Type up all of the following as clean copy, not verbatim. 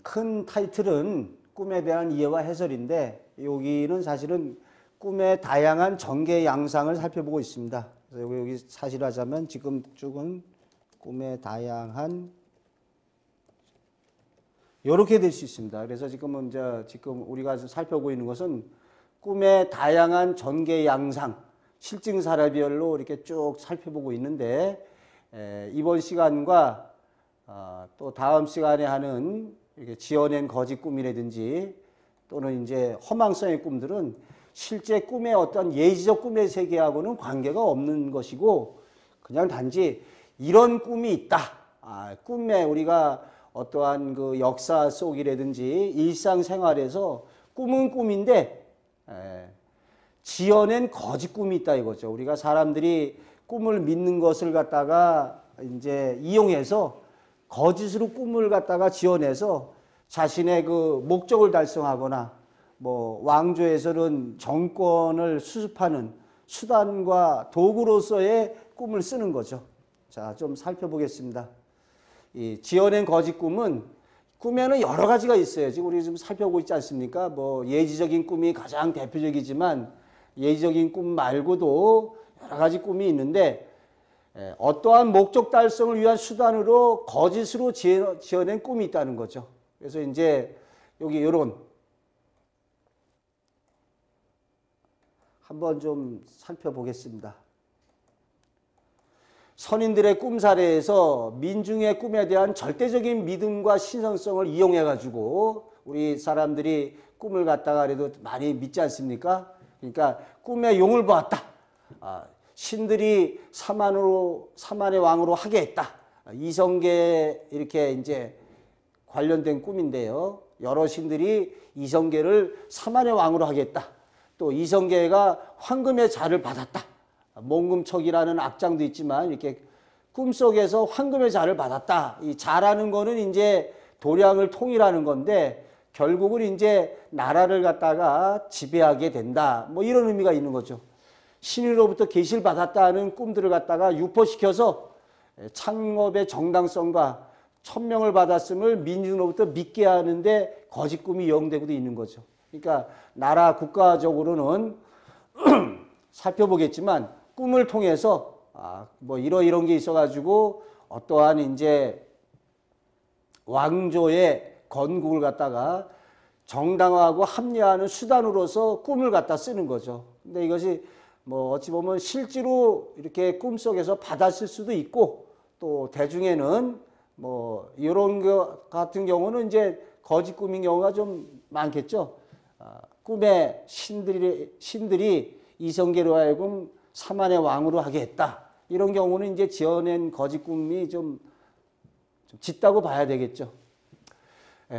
큰 타이틀은 꿈에 대한 이해와 해설인데 여기는 사실은 꿈의 다양한 전개 양상을 살펴보고 있습니다. 그래서 여기 사실하자면 지금 쭉은 꿈의 다양한 이렇게 될 수 있습니다. 그래서 지금 우리가 살펴보고 있는 것은 꿈의 다양한 전개 양상, 실증 사례별로 이렇게 쭉 살펴보고 있는데 이번 시간과 또 다음 시간에 하는 이렇게 지어낸 거짓 꿈이라든지 또는 이제 허망성의 꿈들은 실제 꿈의 어떤 예지적 꿈의 세계하고는 관계가 없는 것이고 그냥 단지 이런 꿈이 있다. 꿈에 우리가 어떠한 그 역사 속이라든지 일상생활에서 꿈은 꿈인데 지어낸 거짓 꿈이 있다 이거죠. 우리가 사람들이 꿈을 믿는 것을 갖다가 이제 이용해서 거짓으로 꿈을 갖다가 지어내서 자신의 그 목적을 달성하거나 뭐 왕조에서는 정권을 수습하는 수단과 도구로서의 꿈을 쓰는 거죠. 자, 좀 살펴보겠습니다. 이 지어낸 거짓 꿈은 꿈에는 여러 가지가 있어요. 지금 우리 좀 살펴보고 있지 않습니까? 뭐 예지적인 꿈이 가장 대표적이지만 예지적인 꿈 말고도 여러 가지 꿈이 있는데 어떠한 목적 달성을 위한 수단으로 거짓으로 지어낸 꿈이 있다는 거죠. 그래서 이제 여기 이런 한번 좀 살펴보겠습니다. 선인들의 꿈 사례에서 민중의 꿈에 대한 절대적인 믿음과 신성성을 이용해 가지고 우리 사람들이 꿈을 갖다가 그래도 많이 믿지 않습니까? 그러니까 꿈에 용을 보았다. 신들이 사만의 왕으로 하게 했다. 이성계 이렇게 이제 관련된 꿈인데요. 여러 신들이 이성계를 사만의 왕으로 하겠다. 또 이성계가 황금의 자를 받았다. 몽금척이라는 악장도 있지만 이렇게 꿈속에서 황금의 자를 받았다. 이 자라는 거는 이제 도량을 통일하는 건데 결국은 이제 나라를 갖다가 지배하게 된다. 뭐 이런 의미가 있는 거죠. 신으로부터 계시를 받았다는 꿈들을 갖다가 유포시켜서 창업의 정당성과 천명을 받았음을 민중으로부터 믿게 하는데 거짓 꿈이 이용되고도 있는 거죠. 그러니까 나라 국가적으로는 살펴보겠지만 꿈을 통해서 뭐 이런 게 있어가지고 어떠한 이제 왕조의 건국을 갖다가 정당화하고 합리화하는 수단으로서 꿈을 갖다 쓰는 거죠. 근데 이것이 뭐 어찌 보면 실제로 이렇게 꿈속에서 받았을 수도 있고 또 대중에는 뭐 이런 것 같은 경우는 이제 거짓 꿈인 경우가 좀 많겠죠. 꿈에 신들이 이성계로 하여금 사만의 왕으로 하게 했다. 이런 경우는 이제 지어낸 거짓 꿈이 좀 짙다고 봐야 되겠죠.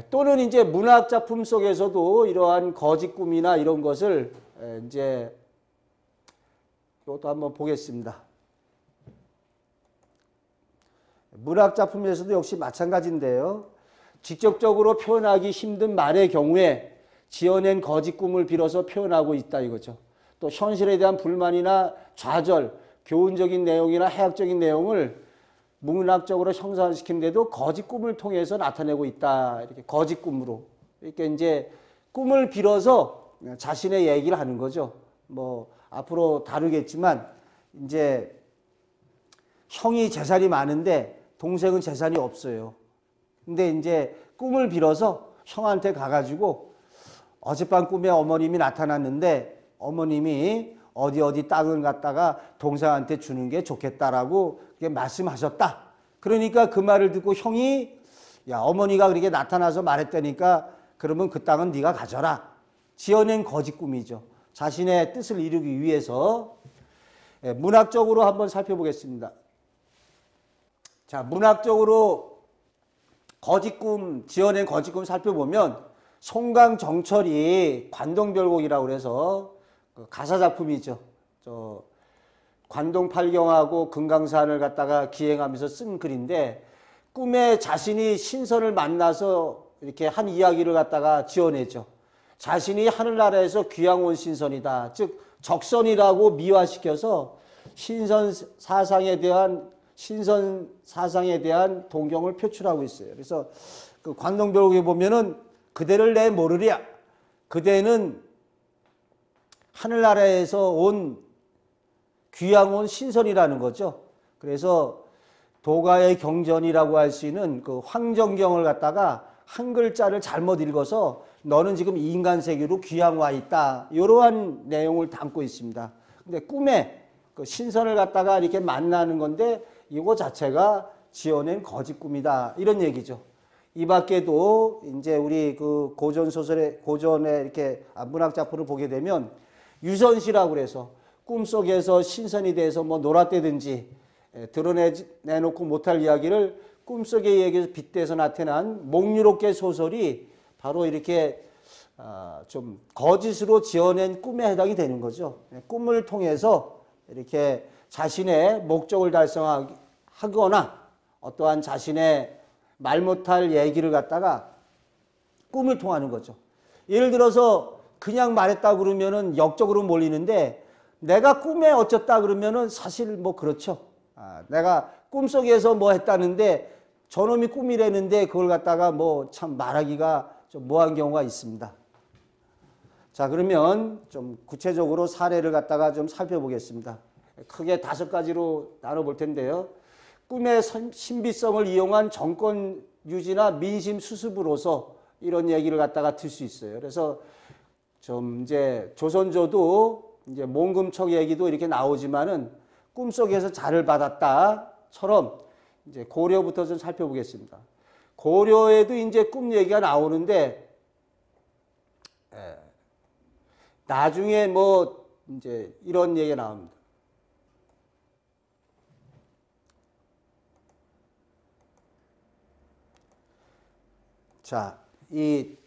또는 이제 문학 작품 속에서도 이러한 거짓 꿈이나 이런 것을 이제 이것도 한번 보겠습니다. 문학 작품에서도 역시 마찬가지인데요. 직접적으로 표현하기 힘든 말의 경우에 지어낸 거짓 꿈을 빌어서 표현하고 있다 이거죠. 또 현실에 대한 불만이나 좌절, 교훈적인 내용이나 해학적인 내용을 문학적으로 형상시키는데도 거짓 꿈을 통해서 나타내고 있다. 이렇게 거짓 꿈으로. 이렇게 이제 꿈을 빌어서 자신의 얘기를 하는 거죠. 뭐 앞으로 다루겠지만 이제 형이 재산이 많은데 동생은 재산이 없어요. 근데 이제 꿈을 빌어서 형한테 가가지고 어젯밤 꿈에 어머님이 나타났는데 어머님이 어디 땅을 갖다가 동생한테 주는 게 좋겠다라고 말씀하셨다. 그러니까 그 말을 듣고 형이 야 어머니가 그렇게 나타나서 말했다니까 그러면 그 땅은 네가 가져라. 지어낸 거짓 꿈이죠. 자신의 뜻을 이루기 위해서. 문학적으로 한번 살펴보겠습니다. 자, 문학적으로 거짓 꿈, 지어낸 거짓 꿈 살펴보면 송강정철이 관동별곡이라고 그래서 가사 작품이죠. 관동팔경하고 금강산을 갖다가 기행하면서 쓴 글인데 꿈에 자신이 신선을 만나서 이렇게 한 이야기를 갖다가 지어내죠. 자신이 하늘나라에서 귀양 온 신선이다. 즉 적선이라고 미화시켜서 신선 사상에 대한 동경을 표출하고 있어요. 그래서 그 관동별곡에 보면은 그대를 내 모르랴. 그대는 하늘나라에서 온 귀양 온 신선이라는 거죠. 그래서 도가의 경전이라고 할 수 있는 그 황정경을 갖다가 한 글자를 잘못 읽어서 너는 지금 인간 세계로 귀양 와 있다. 이러한 내용을 담고 있습니다. 근데 꿈에 그 신선을 갖다가 이렇게 만나는 건데 이거 자체가 지어낸 거짓 꿈이다. 이런 얘기죠. 이 밖에도 이제 우리 그 고전 소설의 고전의 이렇게 문학 작품을 보게 되면 유선시라고 그래서 꿈속에서 신선이 돼서 뭐 놀았다든지 드러내놓고 못할 이야기를 꿈속의 이야기에서 빗대서 나타난 몽유롭게 소설이 바로 이렇게 좀 거짓으로 지어낸 꿈에 해당이 되는 거죠. 꿈을 통해서 이렇게 자신의 목적을 달성하거나 어떠한 자신의 말 못할 얘기를 갖다가 꿈을 통하는 거죠. 예를 들어서 그냥 말했다 그러면은 역적으로 몰리는데 내가 꿈에 어쩌다 그러면은 사실 뭐 그렇죠. 내가 꿈속에서 뭐 했다는데 저놈이 꿈이라는데 그걸 갖다가 뭐 참 말하기가 좀 뭐한 경우가 있습니다. 자, 그러면 좀 구체적으로 사례를 갖다가 좀 살펴보겠습니다. 크게 5가지로 나눠볼 텐데요. 꿈의 신비성을 이용한 정권 유지나 민심 수습으로서 이런 얘기를 갖다가 들 수 있어요. 그래서 좀 이제 조선조도 이제 몽금척 얘기도 이렇게 나오지만은 꿈속에서 자를 받았다처럼 이제 고려부터 좀 살펴보겠습니다. 고려에도 이제 꿈 얘기가 나오는데 나중에 뭐 이제 이런 얘기가 나옵니다. 자, 이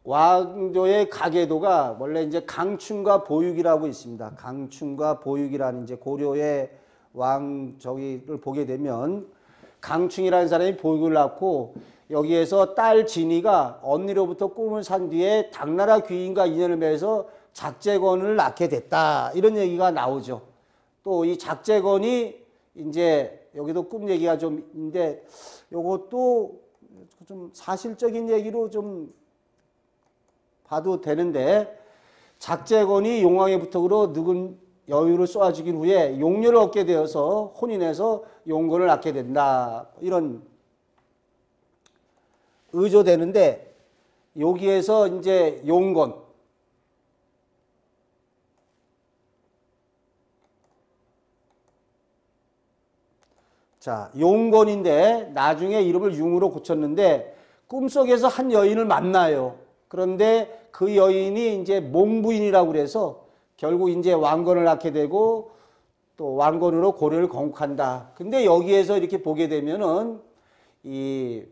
왕조의 가계도가 원래 이제 강춘과 보육이라고 있습니다. 강춘과 보육이라는 이제 고려의 왕저기를 보게 되면 강춘이라는 사람이 보육을 낳고 여기에서 딸 진이가 언니로부터 꿈을 산 뒤에 당나라 귀인과 인연을 맺어서 작재건을 낳게 됐다. 이런 얘기가 나오죠. 또 이 작재건이 이제 여기도 꿈 얘기가 좀 있는데 요것도 좀 사실적인 얘기로 좀 봐도 되는데 작재건이 용왕의 부탁으로 늙은 여유를 쏘아 죽인 후에 용녀를 얻게 되어서 혼인해서 용건을 낳게 된다. 이런 의조되는데 여기에서 이제 용건 자, 용건인데 나중에 이름을 융으로 고쳤는데 꿈속에서 한 여인을 만나요. 그런데 그 여인이 이제 몽부인이라고 그래서 결국 이제 왕건을 낳게 되고 또 왕건으로 고려를 건국한다. 근데 여기에서 이렇게 보게 되면은 이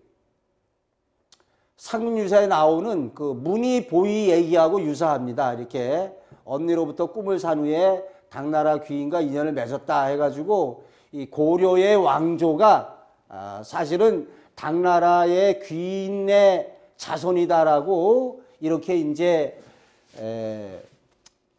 상윤유사에 나오는 그 문의보이 얘기하고 유사합니다. 이렇게 언니로부터 꿈을 산 후에 당나라 귀인과 인연을 맺었다 해가지고 이 고려의 왕조가 사실은 당나라의 귀인의 자손이다라고 이렇게 이제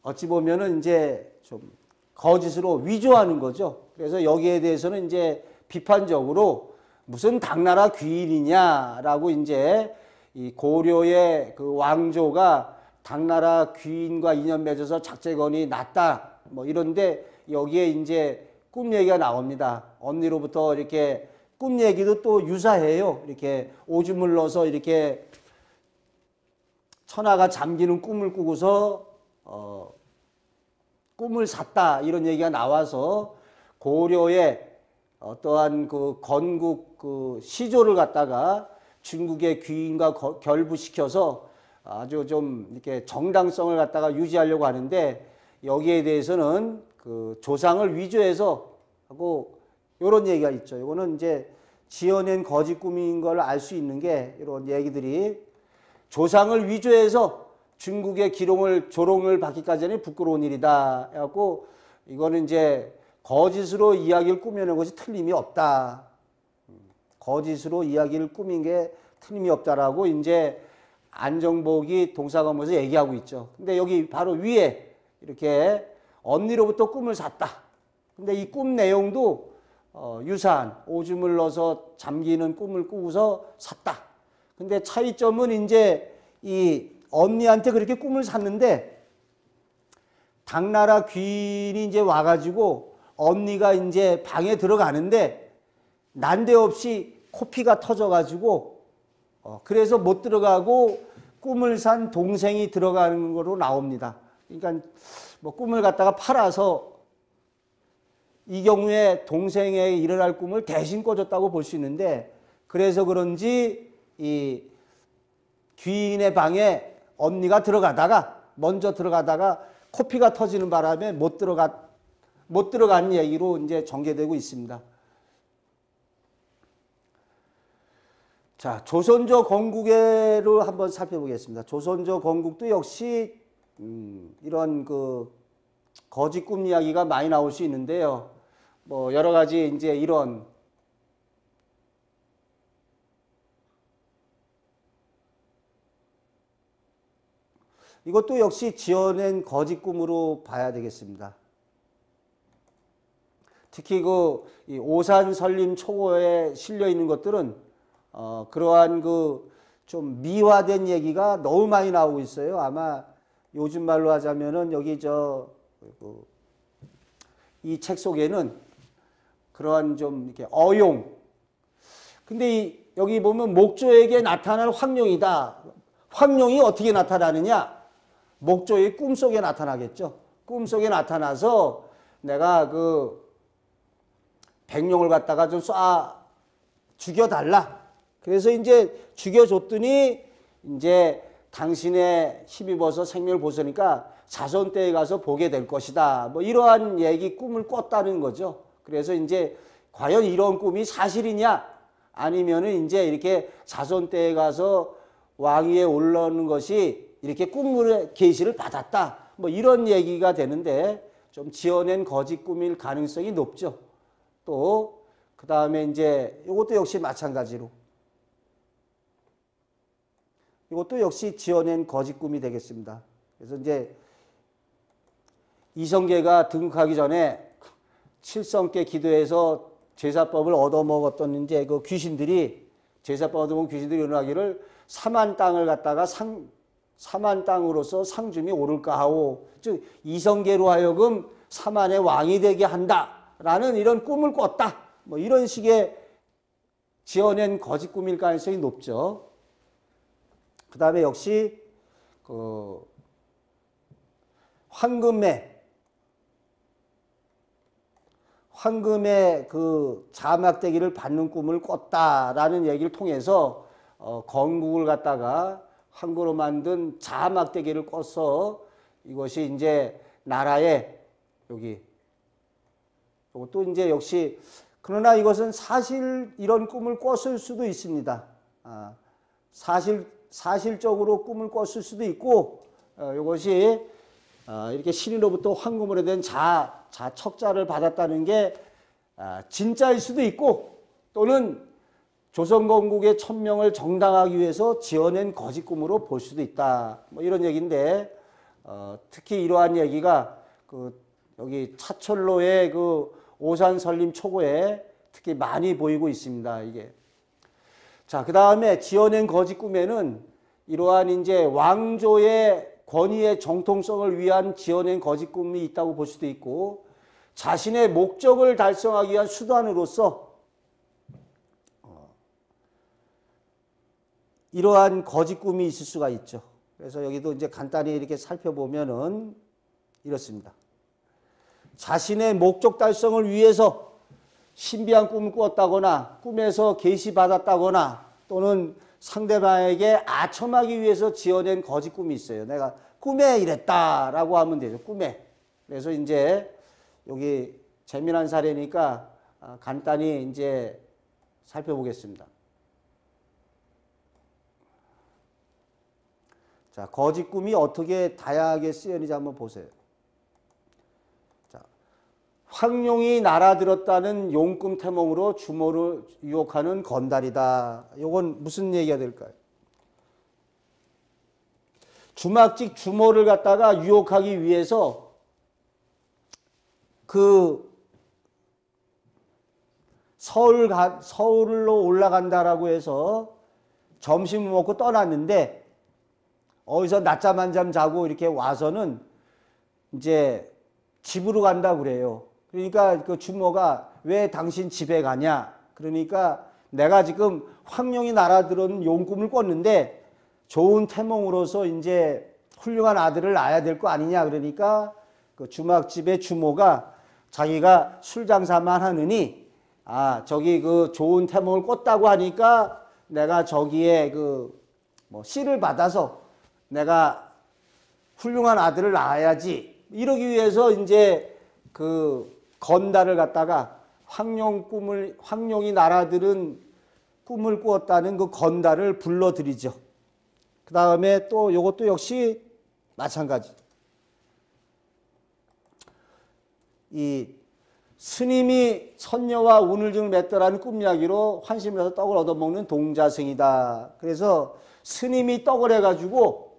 어찌 보면은 이제 좀 거짓으로 위조하는 거죠. 그래서 여기에 대해서는 이제 비판적으로 무슨 당나라 귀인이냐라고 이제 이 고려의 그 왕조가 당나라 귀인과 인연 맺어서 작재건이 났다. 뭐 이런데 여기에 이제 꿈 얘기가 나옵니다. 언니로부터 이렇게 꿈 얘기도 또 유사해요. 이렇게 오줌을 넣어서 이렇게 천하가 잠기는 꿈을 꾸고서 꿈을 샀다. 이런 얘기가 나와서 고려의 어떠한 그 건국 그 시조를 갖다가 중국의 귀인과 결부시켜서 아주 좀 이렇게 정당성을 갖다가 유지하려고 하는데 여기에 대해서는 그 조상을 위조해서 하고 이런 얘기가 있죠. 이거는 이제 지어낸 거짓 꿈인 걸 알 수 있는 게 이런 얘기들이 조상을 위조해서 중국의 조롱을 받기까지는 부끄러운 일이다. 해갖고 이거는 이제 거짓으로 이야기를 꾸며낸 것이 틀림이 없다. 거짓으로 이야기를 꾸민 게 틀림이 없다라고 이제 안정복이 동사관문에서 얘기하고 있죠. 근데 여기 바로 위에 이렇게 언니로부터 꿈을 샀다. 근데 이 꿈 내용도 유사한 오줌을 넣어서 잠기는 꿈을 꾸고서 샀다. 근데 차이점은 이제 이 언니한테 그렇게 꿈을 샀는데 당나라 귀인이 이제 와가지고 언니가 이제 방에 들어가는데 난데없이 코피가 터져가지고 그래서 못 들어가고 꿈을 산 동생이 들어가는 거로 나옵니다. 그러니까 뭐 꿈을 갖다가 팔아서 이 경우에 동생의 일어날 꿈을 대신 꿔줬다고 볼 수 있는데 그래서 그런지 이 귀인의 방에 언니가 먼저 들어가다가 코피가 터지는 바람에 못 들어간 얘기로 이제 전개되고 있습니다. 자, 조선조 건국회를 한번 살펴보겠습니다. 조선조 건국도 역시 이런 그 거짓 꿈 이야기가 많이 나올 수 있는데요. 뭐 여러 가지 이제 이런 이것도 역시 지어낸 거짓 꿈으로 봐야 되겠습니다. 특히 그 오산 설림 초고에 실려 있는 것들은 그러한 그 좀 미화된 얘기가 너무 많이 나오고 있어요. 아마 요즘 말로 하자면은 여기 이 책 속에는 그러한 좀 이렇게 어용. 근데 여기 보면 목조에게 나타날 황룡이다. 황룡이 어떻게 나타나느냐? 목조의 꿈속에 나타나겠죠. 꿈속에 나타나서 내가 그 백룡을 갖다가 좀 죽여달라. 그래서 이제 죽여줬더니 이제 당신의 힘입어서 생명을 보서니까 자손때에 가서 보게 될 것이다. 뭐 이러한 얘기 꿈을 꿨다는 거죠. 그래서 이제 과연 이런 꿈이 사실이냐? 아니면은 이제 이렇게 자손때에 가서 왕위에 올라오는 것이 이렇게 꿈의 계시를 받았다. 뭐 이런 얘기가 되는데 좀 지어낸 거짓 꿈일 가능성이 높죠. 또 그 다음에 이제 이것도 역시 마찬가지로 이것도 역시 지어낸 거짓 꿈이 되겠습니다. 그래서 이제 이성계가 등극하기 전에 칠성께 기도해서 제사법을 얻어먹었던 이제 그 귀신들이 제사법 얻어먹은 귀신들이 일어나기를 사만 땅을 갖다가 사만 땅으로서 상중이 오를까 하오. 즉 이성계로 하여금 사만의 왕이 되게 한다라는 이런 꿈을 꿨다. 뭐 이런 식의 지어낸 거짓 꿈일 가능성이 높죠. 그 다음에 역시 그 황금의 그 자막대기를 받는 꿈을 꿨다라는 얘기를 통해서 건국을 갖다가 황금으로 만든 자막대기를 꿔서 이것이 이제 나라에 이것도 이제 역시 그러나 이것은 사실 이런 꿈을 꿨을 수도 있습니다. 사실적으로 꿈을 꿨을 수도 있고 이것이 이렇게 신으로부터 황금으로 된 척자를 받았다는 게 진짜일 수도 있고 또는 조선건국의 천명을 정당하기 위해서 지어낸 거짓 꿈으로 볼 수도 있다. 뭐 이런 얘기인데 특히 이러한 얘기가 여기 차철로의 그 오산 설림 초고에 특히 많이 보이고 있습니다. 이게. 자, 그 다음에 지어낸 거짓 꿈에는 이러한 이제 왕조의 권위의 정통성을 위한 지어낸 거짓 꿈이 있다고 볼 수도 있고 자신의 목적을 달성하기 위한 수단으로서 이러한 거짓 꿈이 있을 수가 있죠. 그래서 여기도 이제 간단히 이렇게 살펴보면은 이렇습니다. 자신의 목적 달성을 위해서 신비한 꿈을 꾸었다거나 꿈에서 계시받았다거나 또는 상대방에게 아첨하기 위해서 지어낸 거짓 꿈이 있어요. 내가 꿈에 이랬다라고 하면 되죠. 꿈에. 그래서 이제 여기 재미난 사례니까 간단히 이제 살펴보겠습니다. 자, 거짓 꿈이 어떻게 다양하게 쓰였는지 한번 보세요. 자, 황룡이 날아들었다는 용꿈 태몽으로 주모를 유혹하는 건달이다. 이건 무슨 얘기가 될까요? 주막직 주모를 갖다가 유혹하기 위해서 그 서울로 올라간다라고 해서 점심을 먹고 떠났는데 어디서 낮잠 한 잠 자고 이렇게 와서는 이제 집으로 간다 그래요. 그러니까 그 주모가 왜 당신 집에 가냐? 그러니까 내가 지금 황룡이 날아들은 용 꿈을 꿨는데 좋은 태몽으로서 이제 훌륭한 아들을 낳아야 될 거 아니냐. 그러니까 그 주막집의 주모가 자기가 술 장사만 하느니 저기 그 좋은 태몽을 꿨다고 하니까 내가 저기에 그 뭐 씨를 받아서 내가 훌륭한 아들을 낳아야지. 이러기 위해서 이제 그 건달을 갖다가 황룡이 날아들은 꿈을 꾸었다는 그 건달을 불러들이죠. 그 다음에 또 이것도 역시 마찬가지. 이 스님이 선녀와 운을증을 맺더라는 꿈 이야기로 환심을 해서 떡을 얻어먹는 동자승이다. 그래서 스님이 떡을 해가지고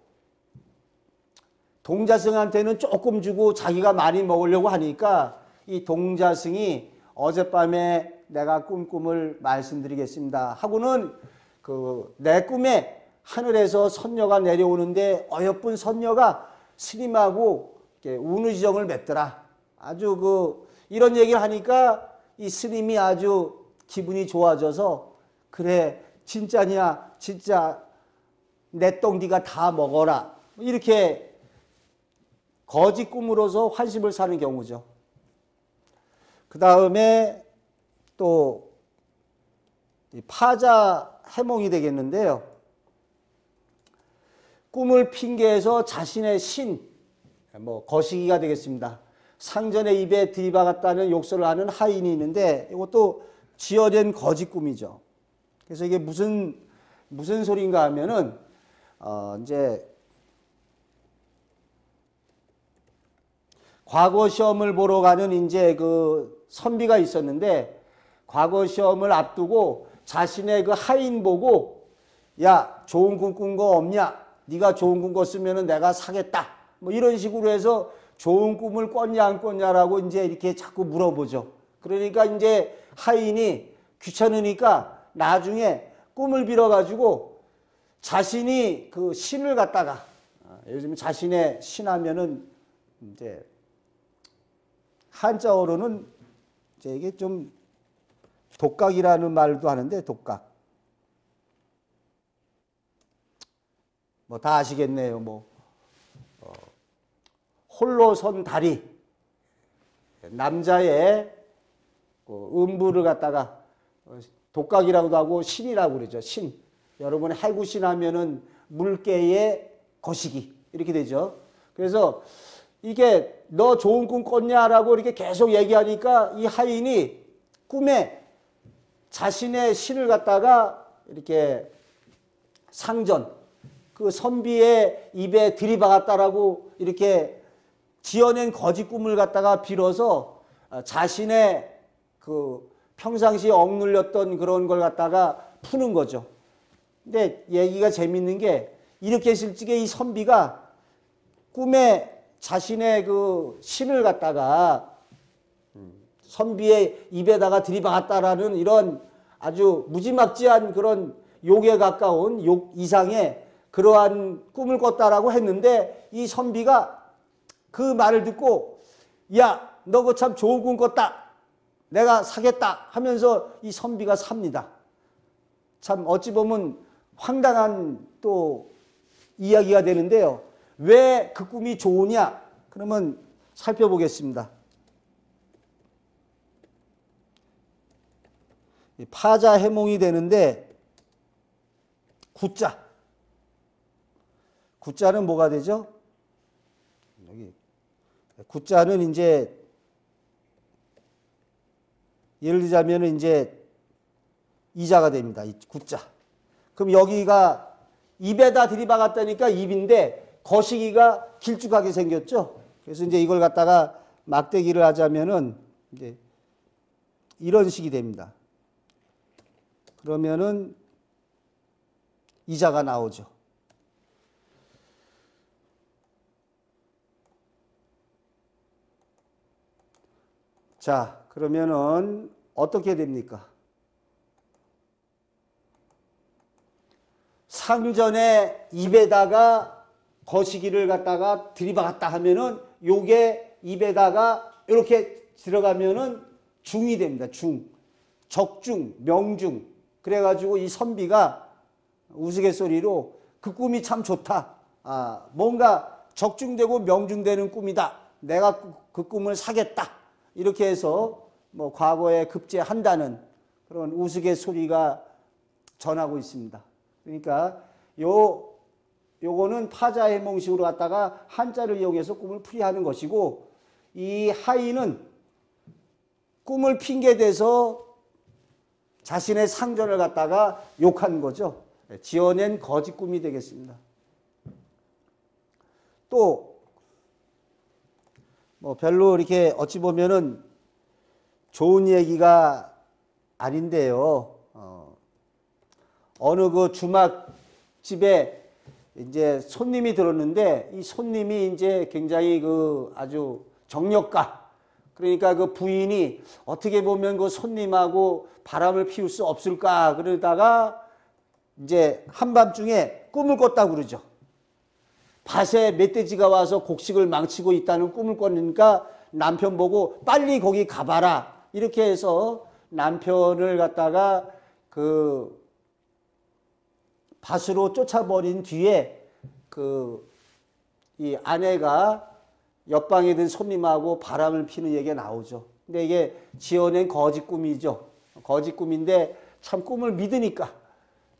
동자승한테는 조금 주고 자기가 많이 먹으려고 하니까 이 동자승이 어젯밤에 내가 꾼 꿈을 말씀드리겠습니다 하고는 그 내 꿈에 하늘에서 선녀가 내려오는데 어여쁜 선녀가 스님하고 운의정을 맺더라. 아주 그 이런 얘기를 하니까 이 스님이 아주 기분이 좋아져서 그래 진짜냐 진짜 내 똥 네가 다 먹어라 이렇게 거짓 꿈으로서 환심을 사는 경우죠. 그 다음에 또 파자 해몽이 되겠는데요. 꿈을 핑계해서 자신의 거시기가 되겠습니다. 상전의 입에 들이박았다는 욕설을 하는 하인이 있는데 이것도 지어낸 거짓 꿈이죠. 그래서 이게 무슨 소리인가 하면은 이제 과거 시험을 보러 가는 이제 그 선비가 있었는데 과거 시험을 앞두고 자신의 그 하인 보고 야 좋은 꿈 꾼 거 없냐? 네가 좋은 꿈 꿨으면은 내가 사겠다. 뭐 이런 식으로 해서 좋은 꿈을 꿨냐 안 꿨냐라고 이제 이렇게 자꾸 물어보죠. 그러니까 이제 하인이 귀찮으니까 나중에 꿈을 빌어가지고 자신이 그 신을 갖다가 요즘 자신의 신하면은 이제 한자어로는 이제 이게 좀 독각이라는 말도 하는데 독각. 뭐 다 아시겠네요. 홀로 선 다리. 남자의 음부를 갖다가 독각이라고도 하고 신이라고 그러죠. 신. 여러분 해구신 하면은 물개의 거시기 이렇게 되죠. 그래서 이게 너 좋은 꿈 꿨냐라고 이렇게 계속 얘기하니까 이 하인이 꿈에 자신의 신을 갖다가 이렇게 상전 그 선비의 입에 들이박았다라고 이렇게 지어낸 거짓 꿈을 갖다가 빌어서 자신의 그 평상시에 억눌렸던 그런 걸 갖다가 푸는 거죠. 근데 얘기가 재밌는 게 이렇게 했을 적에 이 선비가 꿈에 자신의 그 신을 갖다가 선비의 입에다가 들이박았다라는 이런 아주 무지막지한 그런 욕에 가까운 욕 이상의 그러한 꿈을 꿨다라고 했는데 이 선비가 그 말을 듣고 야, 너 그거 참 좋은 꿈 꿨다. 내가 사겠다 하면서 이 선비가 삽니다. 참 어찌 보면 황당한 또 이야기가 되는데요. 왜 그 꿈이 좋으냐? 그러면 살펴보겠습니다. 파자 해몽이 되는데 구자. 구자는 뭐가 되죠? 여기 구자는 이제 예를 들자면 이제 이자가 됩니다. 이 구자. 그럼 여기가 입에다 들이박았다니까 입인데 거시기가 길쭉하게 생겼죠. 그래서 이제 이걸 갖다가 막대기를 하자면은 이제 이런 식이 됩니다. 그러면은 이자가 나오죠. 자, 그러면은 어떻게 됩니까? 상전의 입에다가 거시기를 갖다가 들이박았다 하면은 요게 입에다가 이렇게 들어가면은 중이 됩니다. 중. 적중, 명중. 그래가지고 이 선비가 우스갯소리로 그 꿈이 참 좋다. 뭔가 적중되고 명중되는 꿈이다. 내가 그 꿈을 사겠다. 이렇게 해서 뭐 과거에 급제한다는 그런 우스갯소리가 전하고 있습니다. 그러니까 요거는 파자해몽식으로 갖다가 한자를 이용해서 꿈을 풀이하는 것이고, 이 하인은 꿈을 핑계대서 자신의 상전을 갖다가 욕한 거죠. 지어낸 거짓 꿈이 되겠습니다. 또 뭐 별로 이렇게 어찌 보면은 좋은 얘기가 아닌데요. 어느 그 주막집에 이제 손님이 들었는데, 이 손님이 이제 굉장히 그 아주 정력가, 그러니까 그 부인이 어떻게 보면 그 손님하고 바람을 피울 수 없을까 그러다가 이제 한밤중에 꿈을 꿨다고 그러죠. 밭에 멧돼지가 와서 곡식을 망치고 있다는 꿈을 꿨으니까 남편 보고 빨리 거기 가봐라 이렇게 해서 남편을 갖다가 그 밭으로 쫓아버린 뒤에 이 아내가 옆방에 든 손님하고 바람을 피는 얘기가 나오죠. 근데 이게 지어낸 거짓 꿈이죠. 거짓 꿈인데 참 꿈을 믿으니까,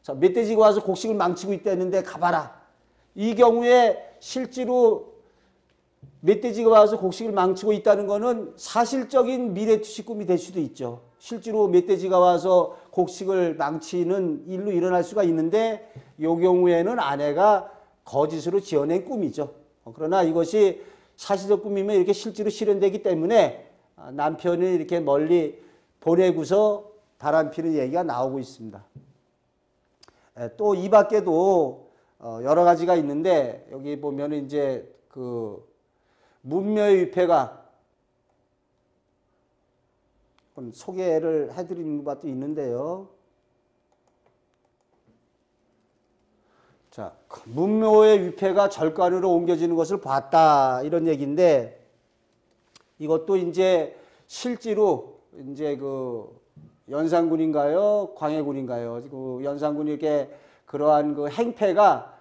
자, 멧돼지가 와서 곡식을 망치고 있다는데 가봐라. 이 경우에 실제로 멧돼지가 와서 곡식을 망치고 있다는 것은 사실적인 미래투시 꿈이 될 수도 있죠. 실제로 멧돼지가 와서 곡식을 망치는 일로 일어날 수가 있는데, 이 경우에는 아내가 거짓으로 지어낸 꿈이죠. 그러나 이것이 사실적 꿈이면 이렇게 실제로 실현되기 때문에 남편을 이렇게 멀리 보내고서 바람 피는 얘기가 나오고 있습니다. 또 이 밖에도 여러 가지가 있는데, 여기 보면은 이제 그 문묘의 위패가 소개를 해드리는 것도 있는데요. 자, 문묘의 위패가 절간으로 옮겨지는 것을 봤다 이런 얘기인데, 이것도 이제 실제로 이제 그 연산군인가요, 광해군인가요? 그 연산군이 이렇게 그러한 그 행패가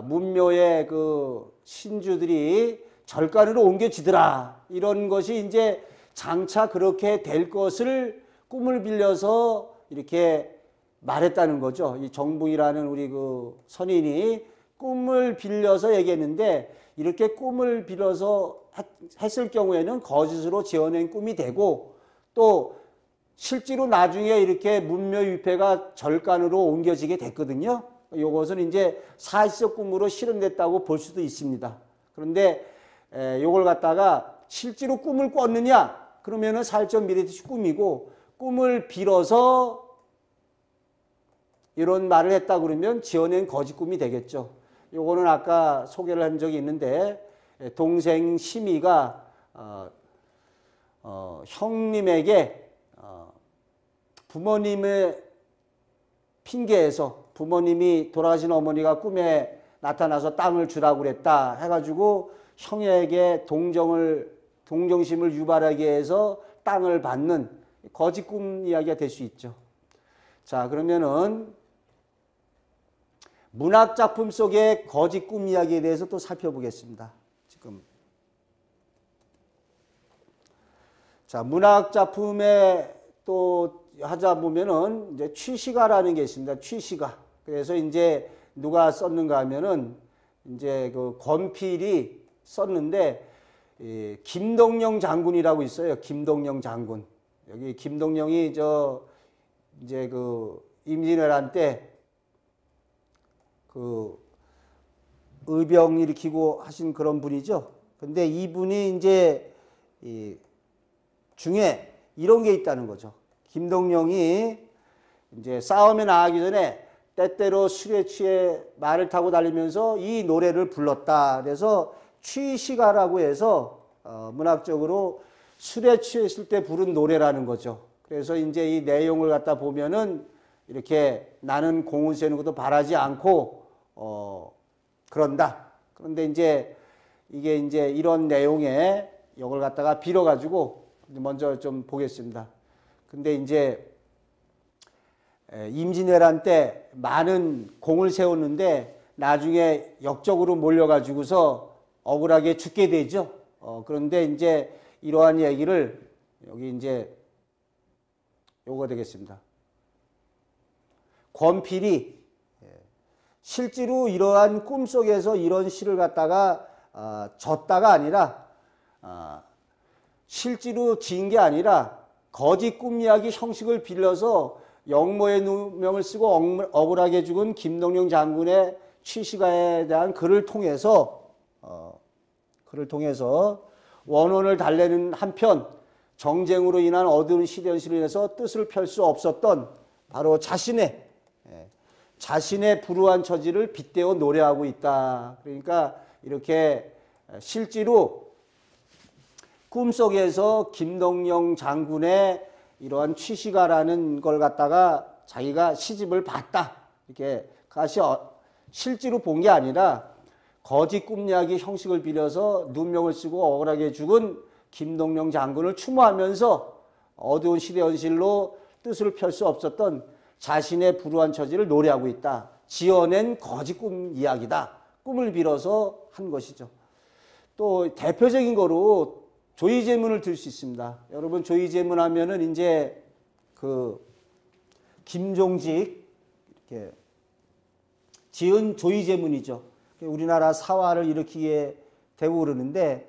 문묘의 그 신주들이 절간으로 옮겨지더라 이런 것이 이제 장차 그렇게 될 것을 꿈을 빌려서 이렇게 말했다는 거죠. 이 정붕이라는 우리 그 선인이 꿈을 빌려서 얘기했는데, 이렇게 꿈을 빌어서 했을 경우에는 거짓으로 지어낸 꿈이 되고, 또 실제로 나중에 이렇게 문묘위패가 절간으로 옮겨지게 됐거든요. 이것은 이제 사실적 꿈으로 실현됐다고 볼 수도 있습니다. 그런데 이걸 갖다가 실제로 꿈을 꿨느냐? 그러면은 사실적 미래투시 꿈이고, 꿈을 빌어서 이런 말을 했다 그러면 지어낸 거짓 꿈이 되겠죠. 요거는 아까 소개를 한 적이 있는데, 동생 심이가 형님에게 부모님의 핑계에서, 부모님이 돌아가신 어머니가 꿈에 나타나서 땅을 주라고 그랬다 해가지고 형에게 동정심을 유발하게 해서 땅을 받는 거짓 꿈 이야기가 될 수 있죠. 자, 그러면은 문학 작품 속의 거짓 꿈 이야기에 대해서 또 살펴보겠습니다. 지금 자, 문학 작품에 또 하자 보면은 이제 취시가라는 게 있습니다. 취시가. 그래서 이제 누가 썼는가 하면은 이제 그 권필이 썼는데, 김동영 장군이라고 있어요. 김동영 장군. 여기 김동영이 이제 그 임진왜란 때 그 의병 일으키고 하신 그런 분이죠. 근데 이분이 이제 중에 이런 게 있다는 거죠. 김동영이 이제 싸움에 나가기 전에 때때로 술에 취해 말을 타고 달리면서 이 노래를 불렀다. 그래서 취시가라고 해서 문학적으로 술에 취했을 때 부른 노래라는 거죠. 그래서 이제 이 내용을 갖다 보면은 이렇게 나는 공을 세우는 것도 바라지 않고 그런다. 그런데 이제 이게 이제 이런 내용의 이걸 갖다가 빌어가지고 먼저 좀 보겠습니다. 근데 이제 임진왜란 때 많은 공을 세웠는데 나중에 역적으로 몰려가지고서 억울하게 죽게 되죠. 그런데 이제 이러한 얘기를 여기 이제 요거 되겠습니다. 권필이 실제로 이러한 꿈속에서 이런 시를 갖다가 졌다가 아니라 실제로 지은 게 아니라 거짓 꿈 이야기 형식을 빌려서 영모의 누명을 쓰고 억울하게 죽은 김동영 장군의 취시가에 대한 글을 통해서 원혼을 달래는 한편 정쟁으로 인한 어두운 시대 현실로 인해서 뜻을 펼 수 없었던 바로 자신의 불우한 처지를 빗대어 노래하고 있다. 그러니까 이렇게 실제로 꿈속에서 김동영 장군의 이러한 취시가라는 걸 갖다가 자기가 시집을 봤다. 이렇게 그것이 실제로 본 게 아니라 거짓 꿈 이야기 형식을 빌려서 누명을 쓰고 억울하게 죽은 김동영 장군을 추모하면서 어두운 시대 현실로 뜻을 펼 수 없었던 자신의 불우한 처지를 노래하고 있다. 지어낸 거짓 꿈 이야기다. 꿈을 빌어서 한 것이죠. 또 대표적인 거로 조의제문을 들 수 있습니다. 여러분 조의제문 하면은 이제 그 김종직 이렇게 지은 조의제문이죠. 우리나라 사화를 일으키게 되고 그러는데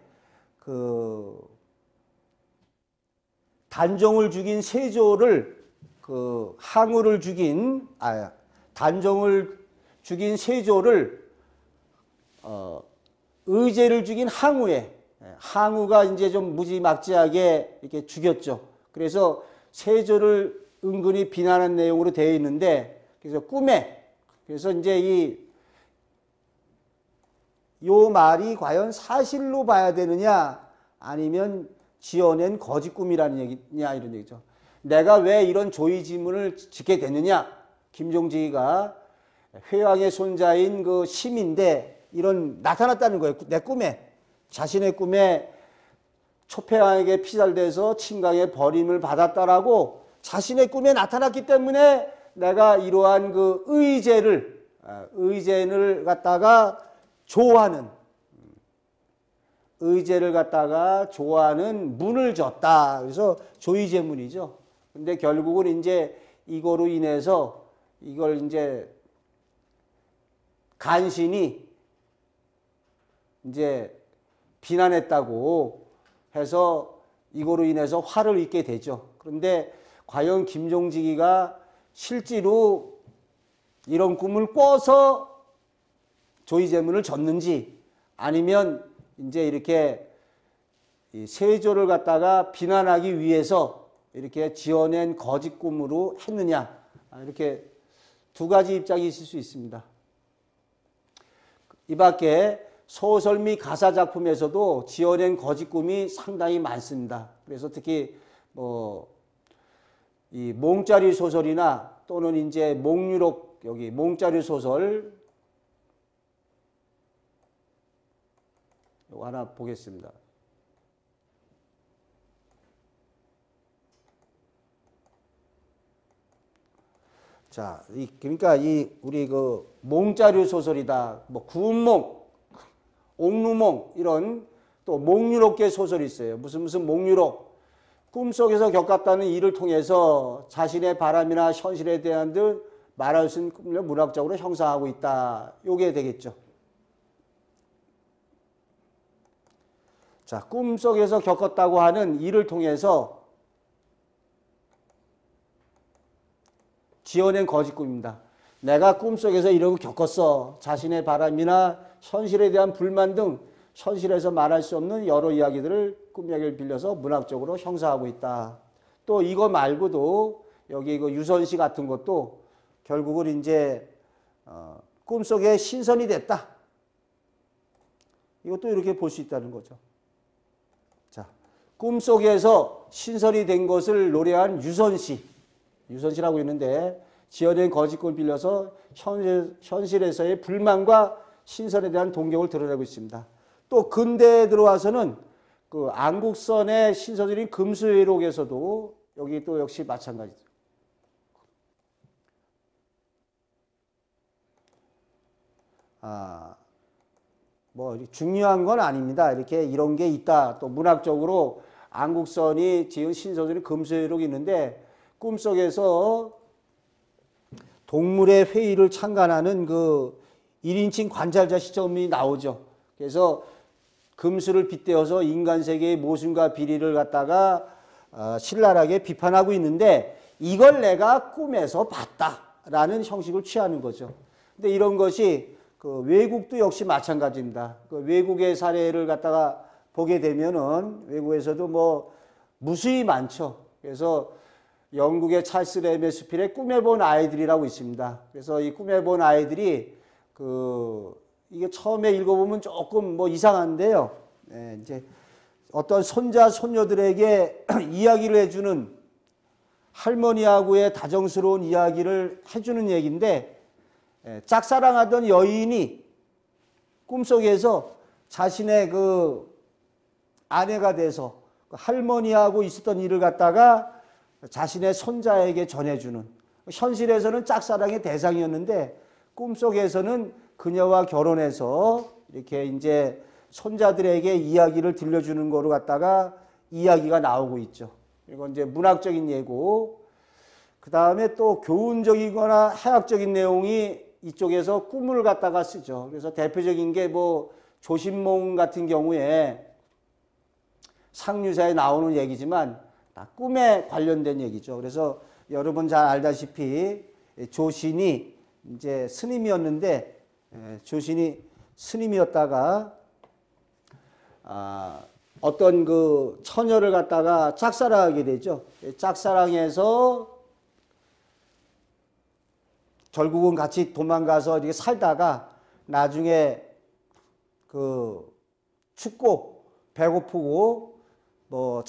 그 단종을 죽인 세조를 그 항우를 죽인 단종을 죽인 세조를 의제를 죽인 항우가 이제 좀 무지막지하게 이렇게 죽였죠. 그래서 세조를 은근히 비난한 내용으로 되어 있는데 그래서 이제 요 말이 과연 사실로 봐야 되느냐 아니면 지어낸 거짓 꿈이라는 얘기냐 이런 얘기죠. 내가 왜 이런 조의지문을 짓게 됐느냐. 김종직이가 회왕의 손자인 그 심인데 이런 나타났다는 거예요. 내 꿈에. 자신의 꿈에 초패왕에게 피살돼서 친강에 버림을 받았다라고 자신의 꿈에 나타났기 때문에 내가 이러한 그 의제를 갖다가 좋아하는 문을 졌다. 그래서 조의제문이죠. 근데 결국은 이제 이거로 인해서 이걸 이제 간신히 이제 비난했다고 해서 이거로 인해서 화를 입게 되죠. 그런데 과연 김종직이가 실제로 이런 꿈을 꿔서 조의제문을 졌는지 아니면 이제 이렇게 세조를 갖다가 비난하기 위해서 이렇게 지어낸 거짓 꿈으로 했느냐. 이렇게 두 가지 입장이 있을 수 있습니다. 이 밖에 소설 및 가사 작품에서도 지어낸 거짓 꿈이 상당히 많습니다. 그래서 특히 이 몽자리 소설이나 또는 이제 몽유록 여기 몽자리 소설 이거 하나 보겠습니다. 자, 그러니까 우리 그 몽자류 소설이다. 뭐 구운몽, 옥루몽 이런 또 몽유록계 소설이 있어요. 무슨 몽유록. 꿈속에서 겪었다는 일을 통해서 자신의 바람이나 현실에 대한 듯 말할 수 있는 꿈을 문학적으로 형성하고 있다. 요게 되겠죠. 자, 꿈속에서 겪었다고 하는 일을 통해서 지어낸 거짓 꿈입니다. 내가 꿈속에서 이런 거 겪었어. 자신의 바람이나 현실에 대한 불만 등 현실에서 말할 수 없는 여러 이야기들을 꿈 이야기를 빌려서 문학적으로 형성하고 있다. 또 이거 말고도 여기 그 유선시 같은 것도 결국은 이제 꿈속에 신선이 됐다. 이것도 이렇게 볼 수 있다는 거죠. 자, 꿈속에서 신선이 된 것을 노래한 유선시라고 있는데 지어낸 거짓 꿈을 빌려서 현실에서의 불만과 신선에 대한 동경을 드러내고 있습니다. 또 근대에 들어와서는 그 안국선의 신서들인 금수회록에서도 여기 또 역시 마찬가지죠. 뭐 중요한 건 아닙니다. 이렇게 이런 게 있다. 또 문학적으로 안국선이 지은 신서들인 금수회록이 있는데 꿈속에서 동물의 회의를 참관하는 그 1인칭 관찰자 시점이 나오죠. 그래서 금수를 빗대어서 인간 세계의 모순과 비리를 갖다가 신랄하게 비판하고 있는데 이걸 내가 꿈에서 봤다라는 형식을 취하는 거죠. 근데 이런 것이 그 외국도 역시 마찬가지입니다. 그 외국의 사례를 갖다가 보게 되면은 외국에서도 뭐 무수히 많죠. 그래서 영국의 찰스 레메스필의 꿈에 본 아이들이라고 있습니다. 그래서 이 꿈에 본 아이들이 이게 처음에 읽어보면 조금 뭐 이상한데요. 네, 이제 어떤 손자, 손녀들에게 이야기를 해주는 할머니하고의 다정스러운 이야기를 해주는 얘기인데, 짝사랑하던 여인이 꿈속에서 자신의 그 아내가 돼서 할머니하고 있었던 일을 갖다가 자신의 손자에게 전해주는, 현실에서는 짝사랑의 대상이었는데 꿈속에서는 그녀와 결혼해서 이렇게 이제 손자들에게 이야기를 들려주는 거로 갖다가 이야기가 나오고 있죠. 이건 이제 문학적인 예고. 그 다음에 또 교훈적이거나 해학적인 내용이 이쪽에서 꿈을 갖다가 쓰죠. 그래서 대표적인 게 뭐 조신몽 같은 경우에 상류사에 나오는 얘기지만 다 꿈에 관련된 얘기죠. 그래서 여러분 잘 알다시피 조신이 이제 스님이었는데, 조신이 스님이었다가 어떤 그 처녀를 갖다가 짝사랑하게 되죠. 짝사랑해서 결국은 같이 도망가서 이렇게 살다가 나중에 그 춥고 배고프고 뭐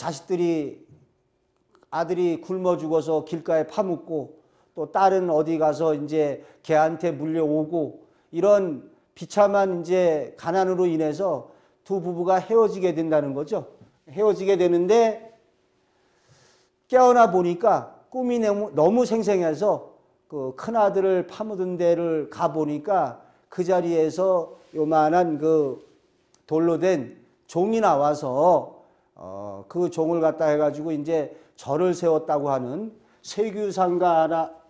아들이 굶어 죽어서 길가에 파묻고 또 딸은 어디 가서 이제 개한테 물려오고 이런 비참한 이제 가난으로 인해서 두 부부가 헤어지게 된다는 거죠. 헤어지게 되는데 깨어나 보니까 꿈이 너무 생생해서 그 큰아들을 파묻은 데를 가보니까 그 자리에서 요만한 그 돌로 된 종이 나와서 그 종을 갖다 해가지고 이제 절을 세웠다고 하는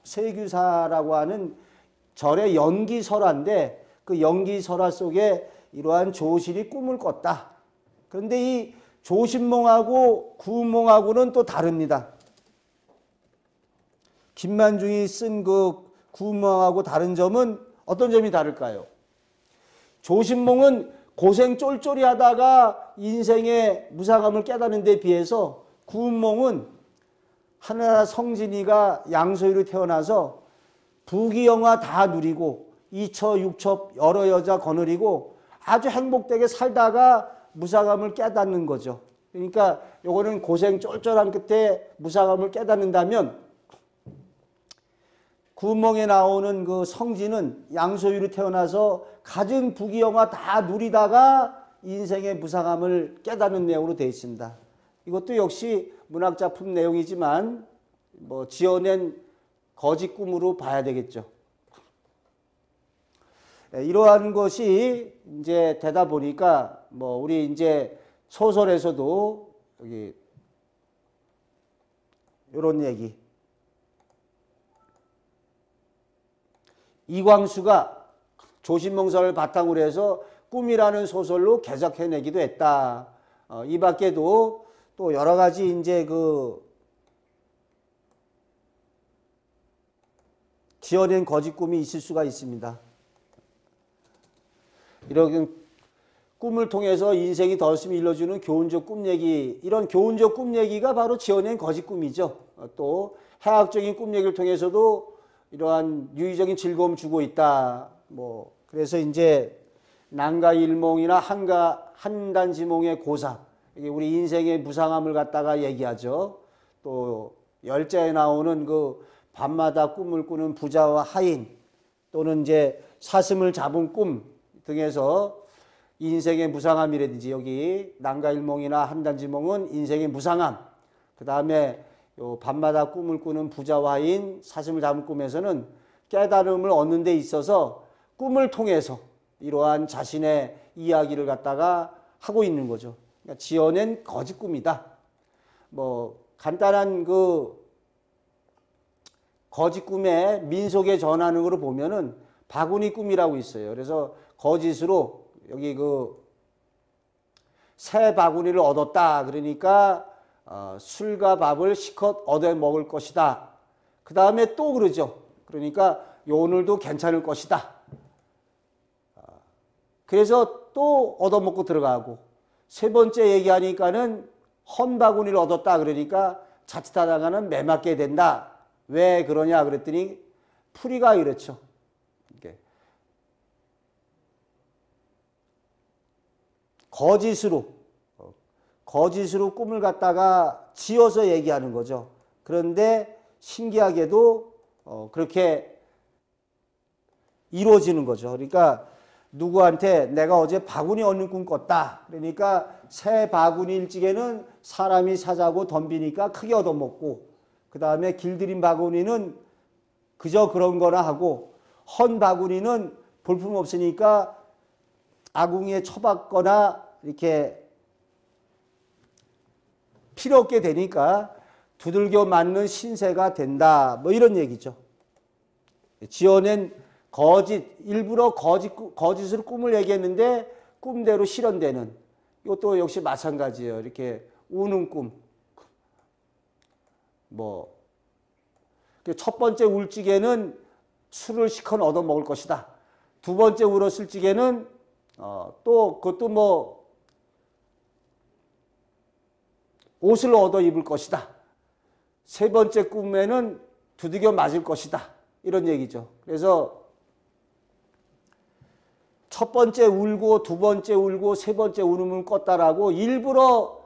세규사라고 하는 절의 연기설화인데 그 연기설화 속에 이러한 조신이 꿈을 꿨다. 그런데 이 조신몽하고 구운몽하고는 또 다릅니다. 김만중이 쓴 그 구운몽하고 다른 점은 어떤 점이 다를까요? 조신몽은 고생 쫄쫄이 하다가 인생의 무상함을 깨닫는 데 비해서 구운몽은 하나라 성진이가 양소위로 태어나서 부귀영화 다 누리고 이처 육처 여러 여자 거느리고 아주 행복되게 살다가 무상함을 깨닫는 거죠. 그러니까 요거는 고생 쫄쫄한 끝에 무상함을 깨닫는다면 구운몽에 나오는 그 성진은 양소위로 태어나서 갖은 부귀영화 다 누리다가 인생의 무상함을 깨닫는 내용으로 되어 있습니다. 이것도 역시 문학작품 내용이지만 뭐 지어낸 거짓 꿈으로 봐야 되겠죠. 이러한 것이 이제 되다 보니까 뭐 우리 이제 소설에서도 여기 이런 얘기. 이광수가 조신몽설을 바탕으로 해서 꿈이라는 소설로 개작해내기도 했다. 이 밖에도 또 여러 가지 이제 그 지어낸 거짓 꿈이 있을 수가 있습니다. 이런 꿈을 통해서 인생이 더 열심히 일러주는 교훈적 꿈 얘기, 이런 교훈적 꿈 얘기가 바로 지어낸 거짓 꿈이죠. 또 해학적인 꿈 얘기를 통해서도 이러한 유의적인 즐거움을 주고 있다. 뭐 그래서 이제 난가일몽이나 한단지몽의 고사, 이게 우리 인생의 무상함을 갖다가 얘기하죠. 또 열자에 나오는 그 밤마다 꿈을 꾸는 부자와 하인 또는 이제 사슴을 잡은 꿈 등에서 인생의 무상함이라든지 여기 난가일몽이나 한단지몽은 인생의 무상함. 그 다음에 요 밤마다 꿈을 꾸는 부자와 하인 사슴을 잡은 꿈에서는 깨달음을 얻는 데 있어서 꿈을 통해서 이러한 자신의 이야기를 갖다가 하고 있는 거죠. 그러니까 지어낸 거짓 꿈이다. 뭐 간단한 그 거짓 꿈의 민속에 전하는 거로 보면은 바구니 꿈이라고 있어요. 그래서 거짓으로 여기 그 새 바구니를 얻었다. 그러니까 술과 밥을 실컷 얻어 먹을 것이다. 그 다음에 또 그러죠. 그러니까 오늘도 괜찮을 것이다. 그래서 또 얻어먹고 들어가고 세 번째 얘기하니까는 헌 바구니를 얻었다. 그러니까 자칫하다가는 매맞게 된다. 왜 그러냐 그랬더니 풀이가 이렇죠. 이렇게 거짓으로 꿈을 갖다가 지어서 얘기하는 거죠. 그런데 신기하게도 그렇게 이루어지는 거죠. 그러니까 누구한테 내가 어제 바구니 얻는 꿈 꿨다. 그러니까 새 바구니 일찍에는 사람이 사자고 덤비니까 크게 얻어먹고 그 다음에 길들인 바구니는 그저 그런 거나 하고 헌 바구니는 볼품 없으니까 아궁이에 처박거나 이렇게 필요 없게 되니까 두들겨 맞는 신세가 된다. 뭐 이런 얘기죠. 지어낸 일부러 거짓으로 꿈을 얘기했는데 꿈대로 실현되는 이것도 역시 마찬가지예요. 이렇게 우는 꿈. 뭐 첫 번째 울적에는 술을 시컷 얻어 먹을 것이다. 두 번째 울었을 적에는 또 그것도 뭐 옷을 얻어 입을 것이다. 세 번째 꿈에는 두들겨 맞을 것이다. 이런 얘기죠. 그래서 첫 번째 울고 두 번째 울고 세 번째 울음을 꿨다라고 일부러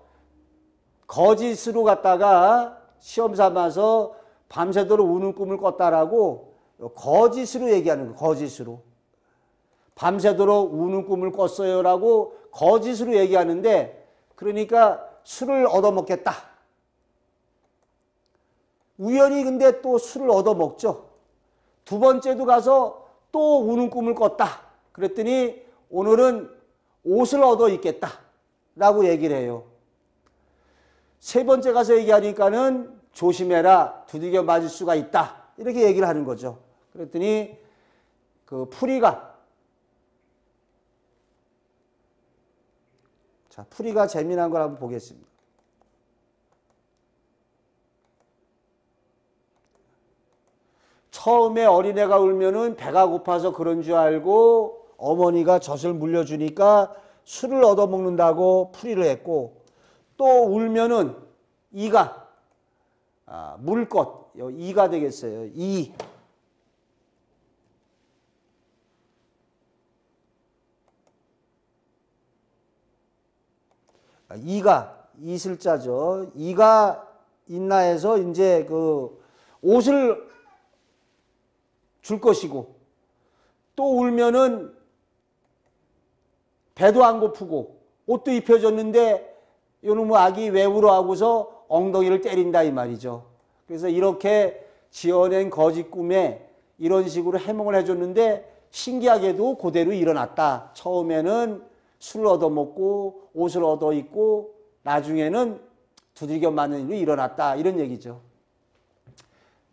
거짓으로 갖다가 시험 삼아서 밤새도록 우는 꿈을 꿨다라고 거짓으로 얘기하는 거예요. 거짓으로. 밤새도록 우는 꿈을 꿨어요라고 거짓으로 얘기하는데 그러니까 술을 얻어먹겠다. 우연히 근데 또 술을 얻어먹죠. 두 번째도 가서 또 우는 꿈을 꿨다. 그랬더니 오늘은 옷을 얻어 입겠다. 라고 얘기를 해요. 세 번째 가서 얘기하니까는 조심해라. 두들겨 맞을 수가 있다. 이렇게 얘기를 하는 거죠. 그랬더니 그 풀이가 자, 풀이가 재미난 걸 한번 보겠습니다. 처음에 어린애가 울면은 배가 고파서 그런 줄 알고 어머니가 젖을 물려주니까 술을 얻어먹는다고 풀이를 했고 또 울면은 이가 물 것 이가 되겠어요. 이가 이슬자죠. 이가 있나 해서 이제 그 옷을 줄 것이고 또 울면은 배도 안 고프고 옷도 입혀줬는데 요놈의 아기 왜 울어 하고서 엉덩이를 때린다 이 말이죠. 그래서 이렇게 지어낸 거짓 꿈에 이런 식으로 해몽을 해줬는데 신기하게도 그대로 일어났다. 처음에는 술을 얻어먹고 옷을 얻어입고 나중에는 두들겨 맞는 일로 일어났다. 이런 얘기죠.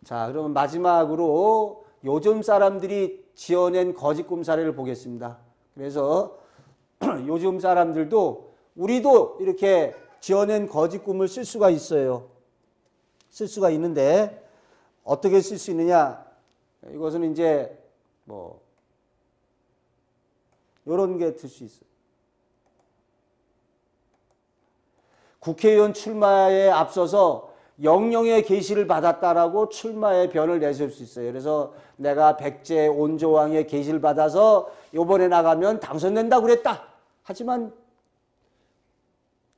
자, 그러면 마지막으로 요즘 사람들이 지어낸 거짓 꿈 사례를 보겠습니다. 그래서 요즘 사람들도 우리도 이렇게 지어낸 거짓 꿈을 쓸 수가 있어요. 쓸 수가 있는데 어떻게 쓸 수 있느냐? 이것은 이제 뭐 이런 게 들 수 있어요. 국회의원 출마에 앞서서 영영의 계시를 받았다라고 출마의 변을 내세울 수 있어요. 그래서 내가 백제 온조왕의 계시를 받아서 이번에 나가면 당선된다고 그랬다. 하지만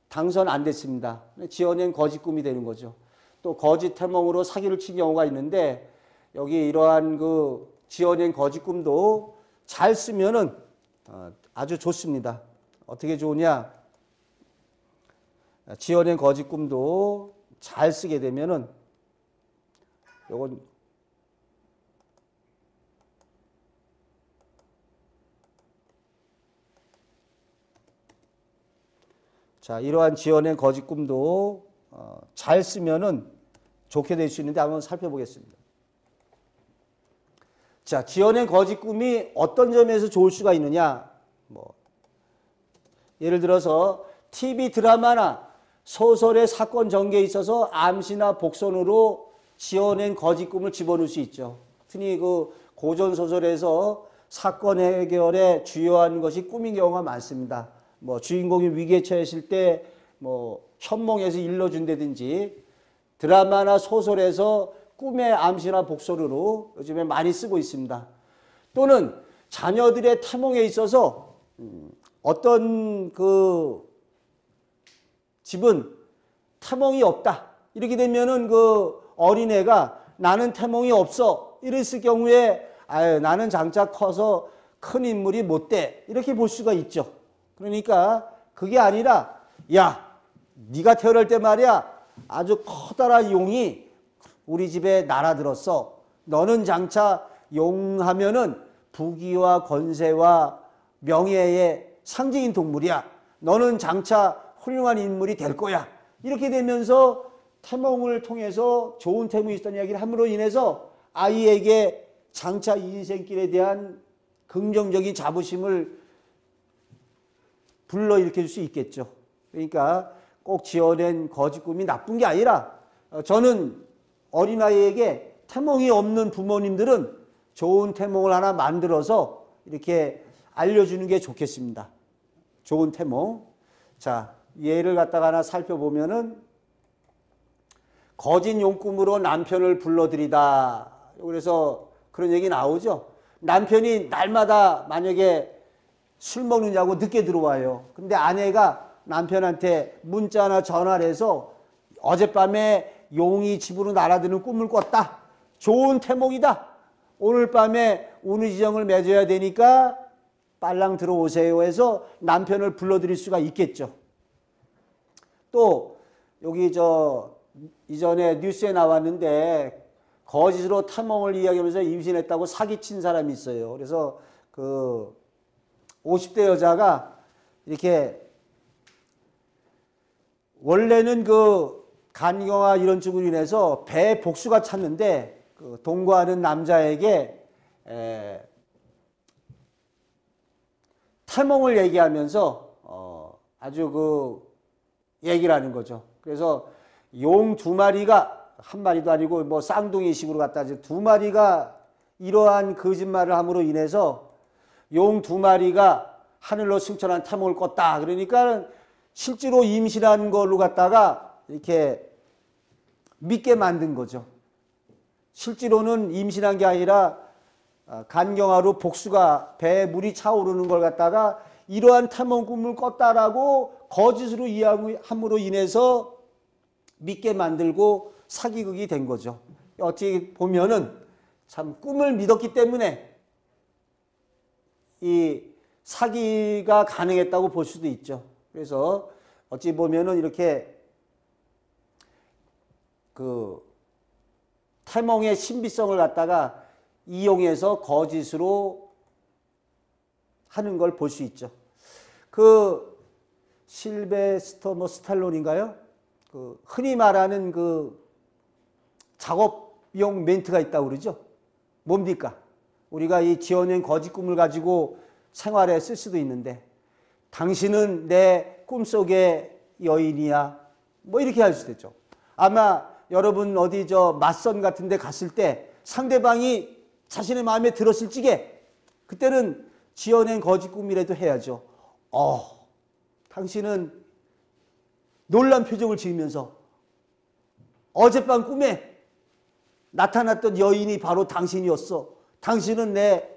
당선 안 됐습니다. 지어낸 거짓 꿈이 되는 거죠. 또 거짓 해몽으로 사기를 친 경우가 있는데 여기 이러한 그 지어낸 거짓 꿈도 잘 쓰면은 아주 좋습니다. 어떻게 좋으냐? 지어낸 거짓 꿈도 잘 쓰게 되면은 요건 자, 이러한 지어낸 거짓 꿈도 잘 쓰면은 좋게 될 수 있는데 한번 살펴보겠습니다. 자, 지어낸 거짓 꿈이 어떤 점에서 좋을 수가 있느냐? 뭐 예를 들어서 TV 드라마나 소설의 사건 전개에 있어서 암시나 복선으로 지어낸 거짓 꿈을 집어넣을 수 있죠. 흔히 그 고전 소설에서 사건 해결에 주요한 것이 꿈인 경우가 많습니다. 뭐 주인공이 위기에 처했을 때 뭐 현몽에서 일러준다든지 드라마나 소설에서 꿈의 암시나 복선으로 요즘에 많이 쓰고 있습니다. 또는 자녀들의 태몽에 있어서 어떤 그 집은 태몽이 없다. 이렇게 되면은 그 어린애가 나는 태몽이 없어. 이랬을 경우에 아유, 나는 장차 커서 큰 인물이 못 돼. 이렇게 볼 수가 있죠. 그러니까 그게 아니라 야, 네가 태어날 때 말이야 아주 커다란 용이 우리 집에 날아들었어. 너는 장차 용하면은 부귀와 권세와 명예의 상징인 동물이야. 너는 장차 훌륭한 인물이 될 거야. 이렇게 되면서 태몽을 통해서 좋은 태몽이 있다는 이야기를 함으로 인해서 아이에게 장차 인생길에 대한 긍정적인 자부심을 불러일으켜 줄 수 있겠죠. 그러니까 꼭 지어낸 거짓 꿈이 나쁜 게 아니라 저는 어린아이에게 태몽이 없는 부모님들은 좋은 태몽을 하나 만들어서 이렇게 알려주는 게 좋겠습니다. 좋은 태몽. 자, 예를 갖다가 하나 살펴보면은 거짓 용꿈으로 남편을 불러들이다. 그래서 그런 얘기 나오죠. 남편이 날마다 만약에 술 먹느냐고 늦게 들어와요. 근데 아내가 남편한테 문자나 전화를 해서 어젯밤에 용이 집으로 날아드는 꿈을 꿨다. 좋은 태몽이다. 오늘 밤에 운의지정을 맺어야 되니까 빨랑 들어오세요 해서 남편을 불러들일 수가 있겠죠. 또 여기 이전에 뉴스에 나왔는데 거짓으로 태몽을 이야기하면서 임신했다고 사기친 사람이 있어요. 그래서 그 50대 여자가 이렇게 원래는 그 간경화 이런 쪽으로 인해서 배 복수가 찼는데 그 동거하는 남자에게 태몽을 얘기하면서 아주 그 얘기를 하는 거죠. 그래서 용 2마리가 한 마리도 아니고 뭐 쌍둥이식으로 갖다 주 2마리가 이러한 거짓말을 함으로 인해서 용 2마리가 하늘로 승천한 태몽을 꿨다. 그러니까 실제로 임신한 걸로 갖다가 이렇게 믿게 만든 거죠. 실제로는 임신한 게 아니라 간경화로 복수가 배에 물이 차오르는 걸 갖다가 이러한 태몽 꿈을 꿨다라고 거짓으로 이야기함으로 인해서 믿게 만들고 사기극이 된 거죠. 어찌 보면은 참 꿈을 믿었기 때문에 이 사기가 가능했다고 볼 수도 있죠. 그래서 어찌 보면은 이렇게 그 태몽의 신비성을 갖다가 이용해서 거짓으로 하는 걸 볼 수 있죠. 그 실베스터 스탈론인가요? 그 흔히 말하는 그 작업용 멘트가 있다고 그러죠. 뭡니까? 우리가 이 지어낸 거짓 꿈을 가지고 생활에 쓸 수도 있는데 당신은 내 꿈속의 여인이야. 뭐 이렇게 할 수도 있죠. 아마 여러분 어디 맞선 같은 데 갔을 때 상대방이 자신의 마음에 들었을 적에 그때는 지어낸 거짓 꿈이라도 해야죠. 당신은 놀란 표정을 지으면서 어젯밤 꿈에 나타났던 여인이 바로 당신이었어. 당신은 내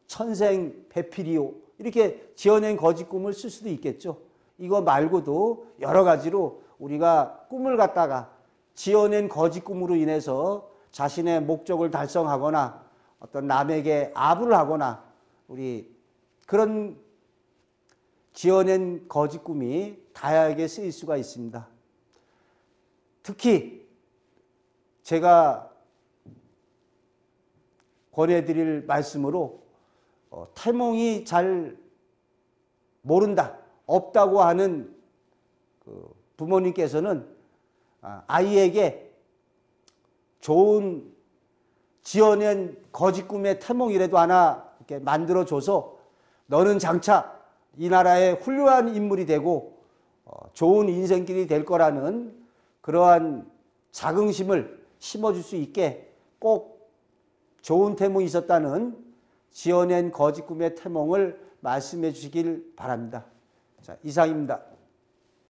천생 배필이요. 이렇게 지어낸 거짓 꿈을 쓸 수도 있겠죠. 이거 말고도 여러 가지로 우리가 꿈을 갖다가 지어낸 거짓 꿈으로 인해서 자신의 목적을 달성하거나 어떤 남에게 아부를 하거나 우리 그런 지어낸 거짓 꿈이 다양하게 쓰일 수가 있습니다. 특히 제가 권해드릴 말씀으로 태몽이 잘 모른다, 없다고 하는 그 부모님께서는 아이에게 좋은 지어낸 거짓 꿈의 태몽이라도 하나 이렇게 만들어줘서 너는 장차 이 나라의 훌륭한 인물이 되고 좋은 인생길이 될 거라는 그러한 자긍심을 심어줄 수 있게 꼭 좋은 태몽이 있었다는 지어낸 거짓 꿈의 태몽을 말씀해 주시길 바랍니다. 자, 이상입니다.